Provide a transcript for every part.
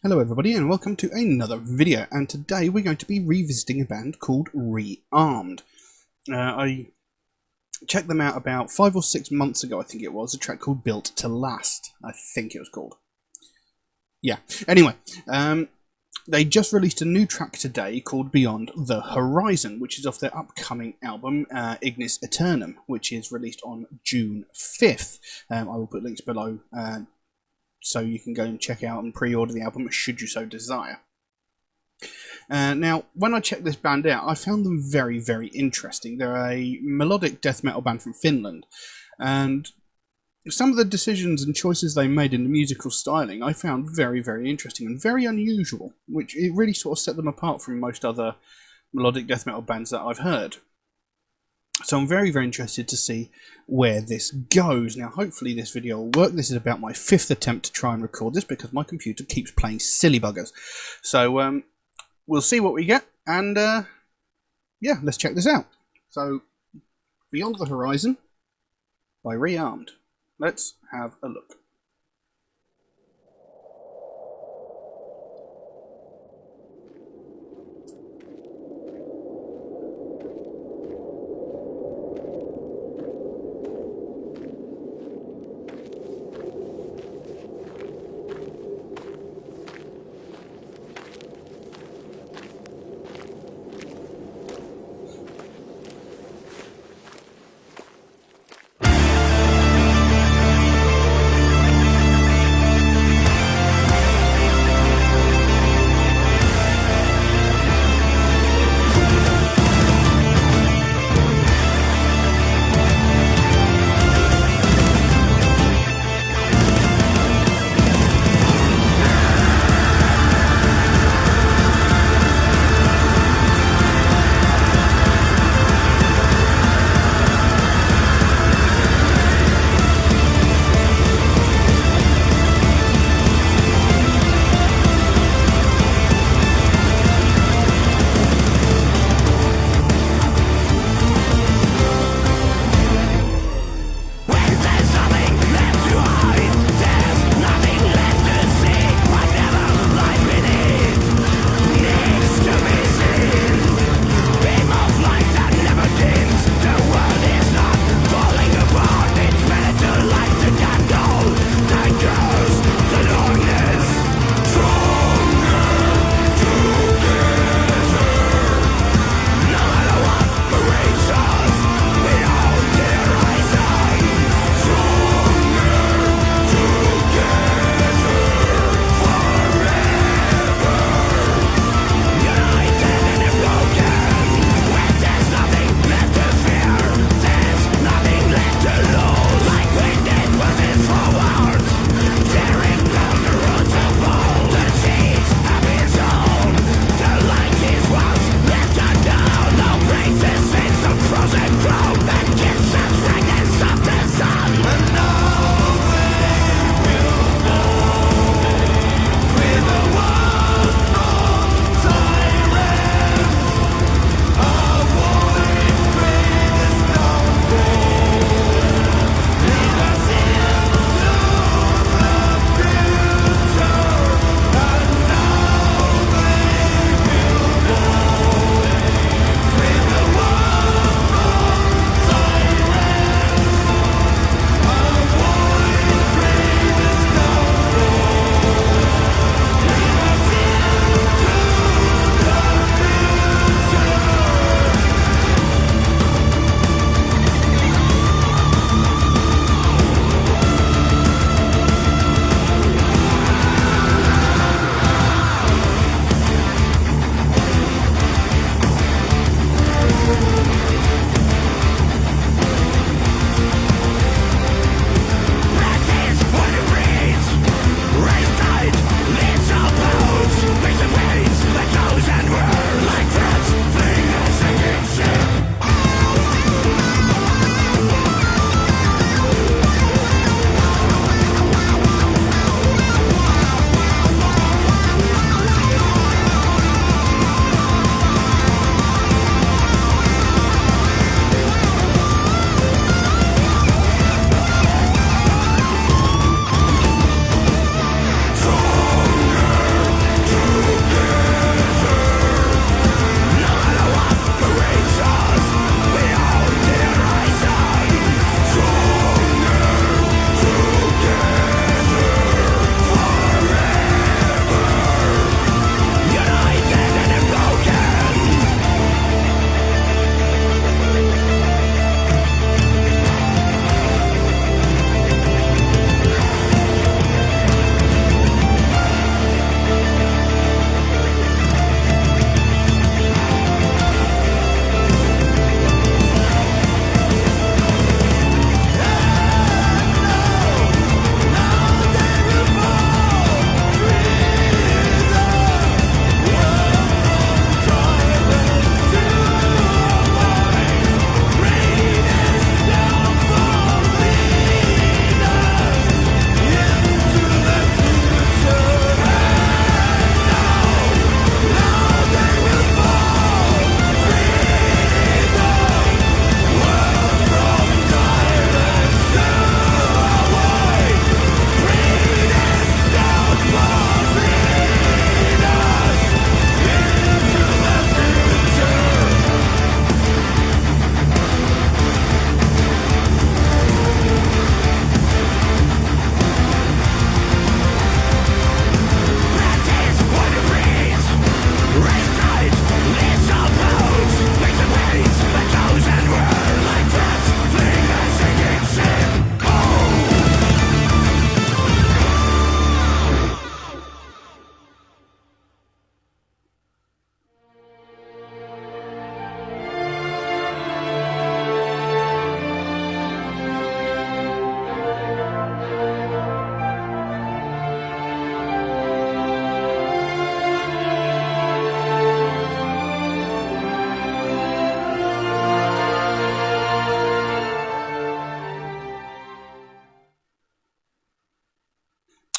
Hello everybody and welcome to another video, and today we're going to be revisiting a band called Rearmed. I checked them out about 5 or 6 months ago, I think it was, a track called Built to Last, I think it was called. Yeah, anyway, they just released a new track today called Beyond the Horizon, which is off their upcoming album, Ignis Eternum, which is released on June 5th. I will put links below so you can go and check out and pre-order the album should you so desire. Now, when I checked this band out, I found them very, very interesting. They're a melodic death metal band from Finland, and some of the decisions and choices they made in the musical styling I found very, very interesting and very unusual, which it really sort of set them apart from most other melodic death metal bands that I've heard. So I'm very, very interested to see where this goes. Now, hopefully this video will work. This is about my 5th attempt to try and record this because my computer keeps playing silly buggers. So we'll see what we get, and yeah, let's check this out. So, Beyond the Horizon by Rearmed. Let's have a look.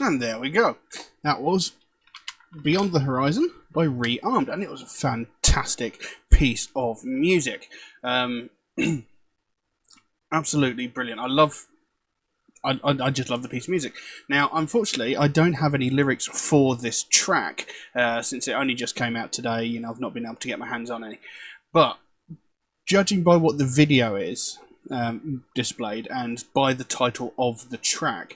And there we go. That was Beyond the Horizon by Rearmed, and it was a fantastic piece of music. Absolutely brilliant. I just love the piece of music. Now, unfortunately, I don't have any lyrics for this track since it only just came out today. I've not been able to get my hands on any. But judging by what the video is displayed and by the title of the track,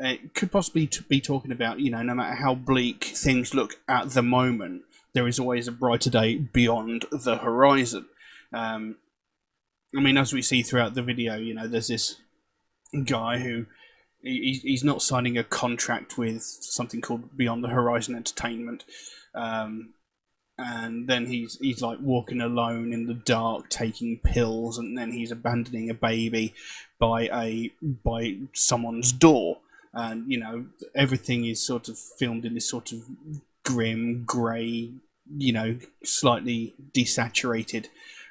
it could possibly be talking about, no matter how bleak things look at the moment, there is always a brighter day beyond the horizon. As we see throughout the video, there's this guy who he's not signing a contract with something called Beyond the Horizon Entertainment, and then he's like walking alone in the dark, taking pills, and then he's abandoning a baby by someone's door, and everything is sort of filmed in this sort of grim, grey, slightly desaturated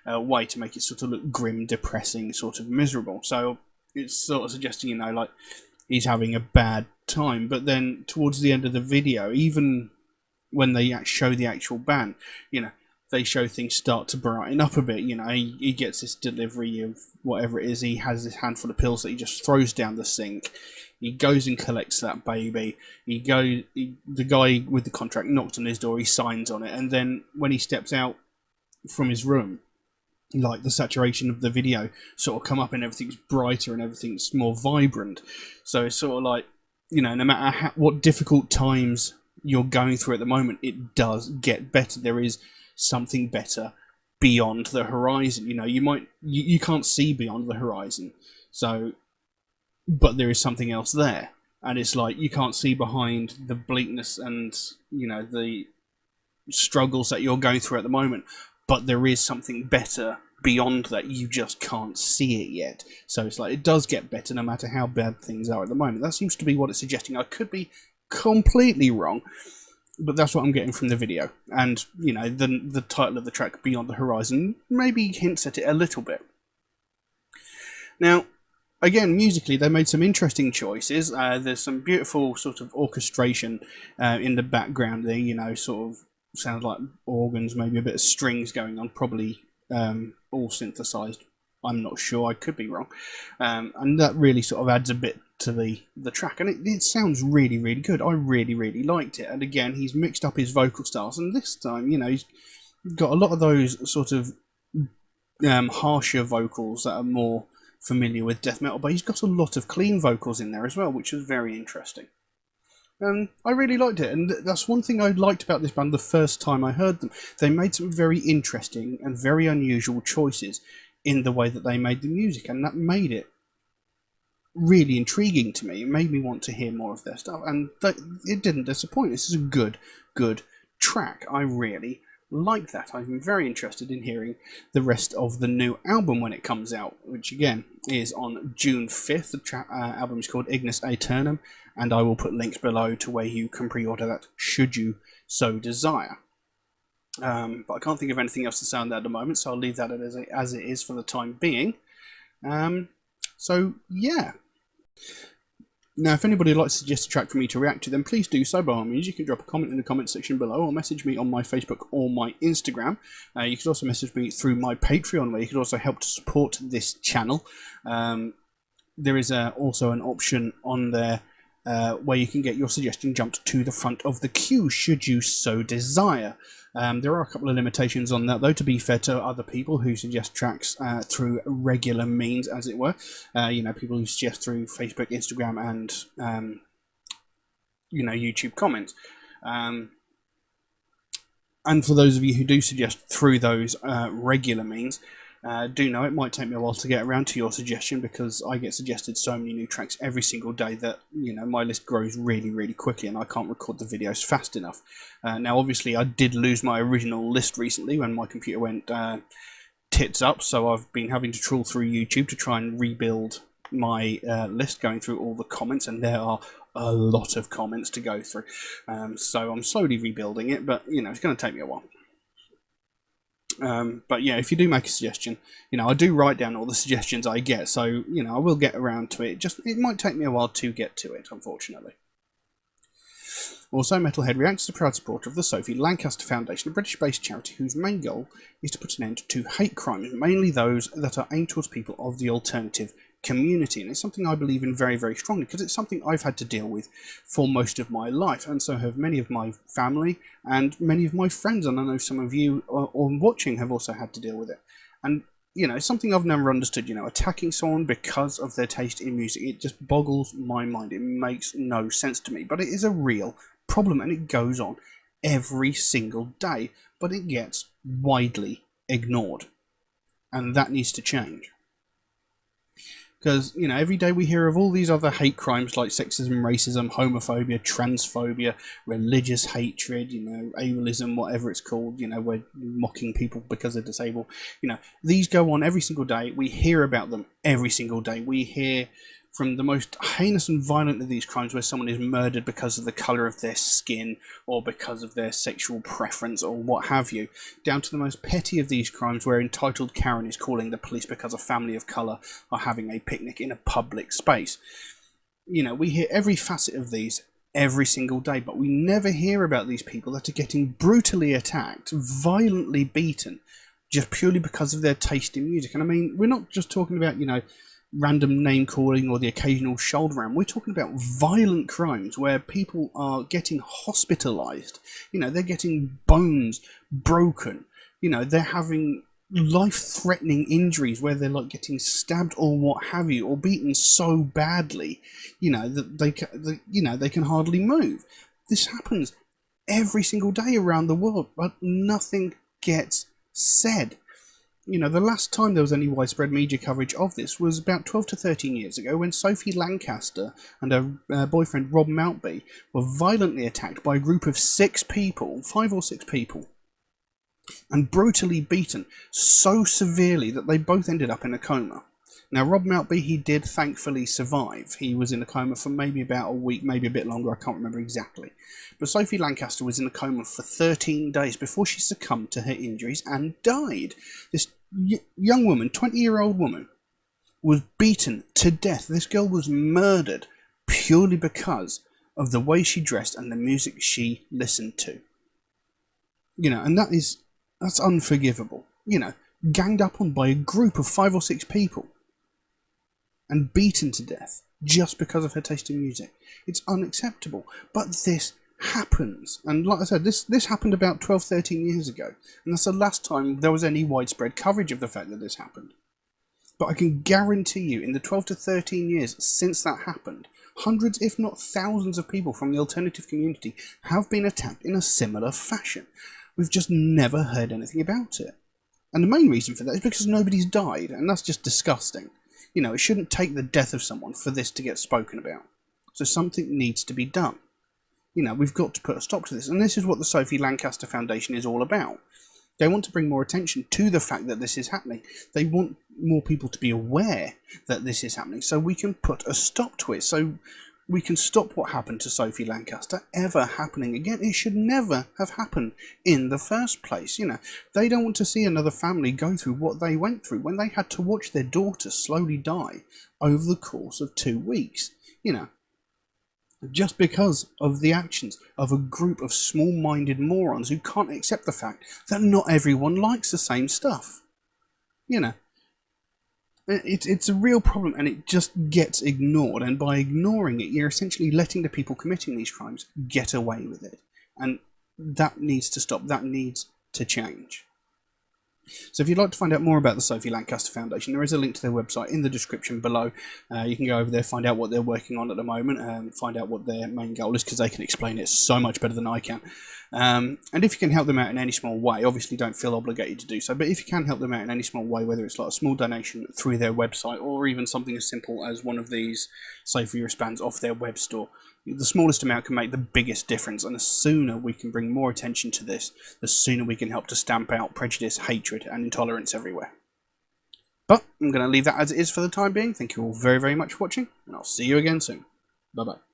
way to make it sort of look grim, depressing, sort of miserable. So it's sort of suggesting, like he's having a bad time. But then towards the end of the video, even when they show the actual band, they show things start to brighten up a bit. He gets this delivery of whatever it is. He has this handful of pills that he just throws down the sink. He goes and collects that baby. The guy with the contract knocks on his door. He signs on it, and then when he steps out from his room, like the saturation of the video sort of come up and everything's brighter and everything's more vibrant. So it's sort of like, no matter what difficult times you're going through at the moment, it does get better. There is something better beyond the horizon. You can't see beyond the horizon, but there is something else there, and it's like you can't see behind the bleakness and the struggles that you're going through at the moment, but there is something better beyond that. You just can't see it yet. So it's like it does get better no matter how bad things are at the moment. That seems to be what it's suggesting. I could be completely wrong, but that's what I'm getting from the video. And the title of the track, Beyond the Horizon, maybe hints at it a little bit. Now, again, musically, they made some interesting choices. There's some beautiful sort of orchestration in the background there, sort of sounds like organs, maybe a bit of strings going on, probably all synthesized. I'm not sure, I could be wrong. And that really sort of adds a bit to the track, and it sounds really, really good. I really, really liked it. And again, he's mixed up his vocal styles, and this time, he's got a lot of those sort of harsher vocals that are more familiar with death metal, but he's got a lot of clean vocals in there as well, which is very interesting. I really liked it, and that's one thing I liked about this band the first time I heard them. They made some very interesting and very unusual choices in the way that they made the music, and that made it really intriguing to me. It made me want to hear more of their stuff, and it didn't disappoint. This is a good track. I really like that. I'm very interested in hearing the rest of the new album when it comes out, which again is on June 5th. The album is called Ignis Aeternum, and I will put links below to where you can pre-order that should you so desire. But I can't think of anything else to say on that at the moment, so I'll leave that as it is for the time being. So yeah. Now, if anybody would like to suggest a track for me to react to, then please do so. By all means, you can drop a comment in the comment section below, or message me on my Facebook or my Instagram. You can also message me through my Patreon, where you can also help to support this channel. There is also an option on there where you can get your suggestion jumped to the front of the queue, should you so desire. There are a couple of limitations on that, though, to be fair to other people who suggest tracks through regular means, as it were. People who suggest through Facebook, Instagram, and YouTube comments. And for those of you who do suggest through those regular means, do know it might take me a while to get around to your suggestion, because I get suggested so many new tracks every single day that my list grows really, really quickly, and I can't record the videos fast enough. Now, obviously, I did lose my original list recently when my computer went tits up, so I've been having to trawl through YouTube to try and rebuild my list, going through all the comments, and there are a lot of comments to go through. So I'm slowly rebuilding it, but it's going to take me a while. But yeah, if you do make a suggestion, I do write down all the suggestions I get, so I will get around to it. It might take me a while to get to it, unfortunately. Also, Metalhead reacts as a proud supporter of the Sophie Lancaster Foundation, a British-based charity whose main goal is to put an end to hate crimes, mainly those that are aimed towards people of the alternative community. And it's something I believe in very, very strongly, because it's something I've had to deal with for most of my life, and so have many of my family and many of my friends, and I know some of you on watching have also had to deal with it. And it's something I've never understood, attacking someone because of their taste in music. It just boggles my mind. It makes no sense to me. But it is a real problem, and it goes on every single day. But it gets widely ignored. And that needs to change. Because, every day we hear of all these other hate crimes like sexism, racism, homophobia, transphobia, religious hatred, ableism, whatever it's called, we're mocking people because they're disabled. These go on every single day. We hear about them every single day. We hear from the most heinous and violent of these crimes, where someone is murdered because of the colour of their skin or because of their sexual preference or what have you, down to the most petty of these crimes, where entitled Karen is calling the police because a family of colour are having a picnic in a public space. We hear every facet of these every single day, but we never hear about these people that are getting brutally attacked, violently beaten, just purely because of their taste in music. And I mean, we're not just talking about, random name calling or the occasional shoulder ram. We're talking about violent crimes where people are getting hospitalized. They're getting bones broken. They're having life-threatening injuries where they're like getting stabbed or what have you, or beaten so badly, that they can hardly move. This happens every single day around the world, but nothing gets said. The last time there was any widespread media coverage of this was about 12 to 13 years ago, when Sophie Lancaster and her boyfriend Rob Maltby were violently attacked by a group of 5 or 6 people, and brutally beaten so severely that they both ended up in a coma. Now, Rob Maltby, he did thankfully survive. He was in a coma for maybe about a week, maybe a bit longer, I can't remember exactly. But Sophie Lancaster was in a coma for 13 days before she succumbed to her injuries and died. This young woman, 20-year-old woman, was beaten to death. This girl was murdered purely because of the way she dressed and the music she listened to. And that's unforgivable. Ganged up on by a group of 5 or 6 people and beaten to death just because of her taste in music. It's unacceptable. But this happens. And like I said, this happened about 12, 13 years ago. And that's the last time there was any widespread coverage of the fact that this happened. But I can guarantee you, in the 12 to 13 years since that happened, hundreds, if not thousands of people from the alternative community have been attacked in a similar fashion. We've just never heard anything about it. And the main reason for that is because nobody's died, and that's just disgusting. It shouldn't take the death of someone for this to get spoken about. So something needs to be done. We've got to put a stop to this. And this is what the Sophie Lancaster Foundation is all about. They want to bring more attention to the fact that this is happening. They want more people to be aware that this is happening, so we can put a stop to it. So we can stop what happened to Sophie Lancaster ever happening again. It should never have happened in the first place. They don't want to see another family go through what they went through when they had to watch their daughter slowly die over the course of 2 weeks. Just because of the actions of a group of small-minded morons who can't accept the fact that not everyone likes the same stuff. It's a real problem, and it just gets ignored, and by ignoring it, you're essentially letting the people committing these crimes get away with it. And that needs to stop. That needs to change. So if you'd like to find out more about the Sophie Lancaster Foundation, there is a link to their website in the description below. You can go over there, find out what they're working on at the moment, and find out what their main goal is, because they can explain it so much better than I can. And if you can help them out in any small way, obviously don't feel obligated to do so, but if you can help them out in any small way, whether it's like a small donation through their website, or even something as simple as one of these Sophie wristbands off their web store, the smallest amount can make the biggest difference. And the sooner we can bring more attention to this, the sooner we can help to stamp out prejudice, hatred, and intolerance everywhere. But I'm going to leave that as it is for the time being. Thank you all very, very much for watching, and I'll see you again soon. Bye-bye.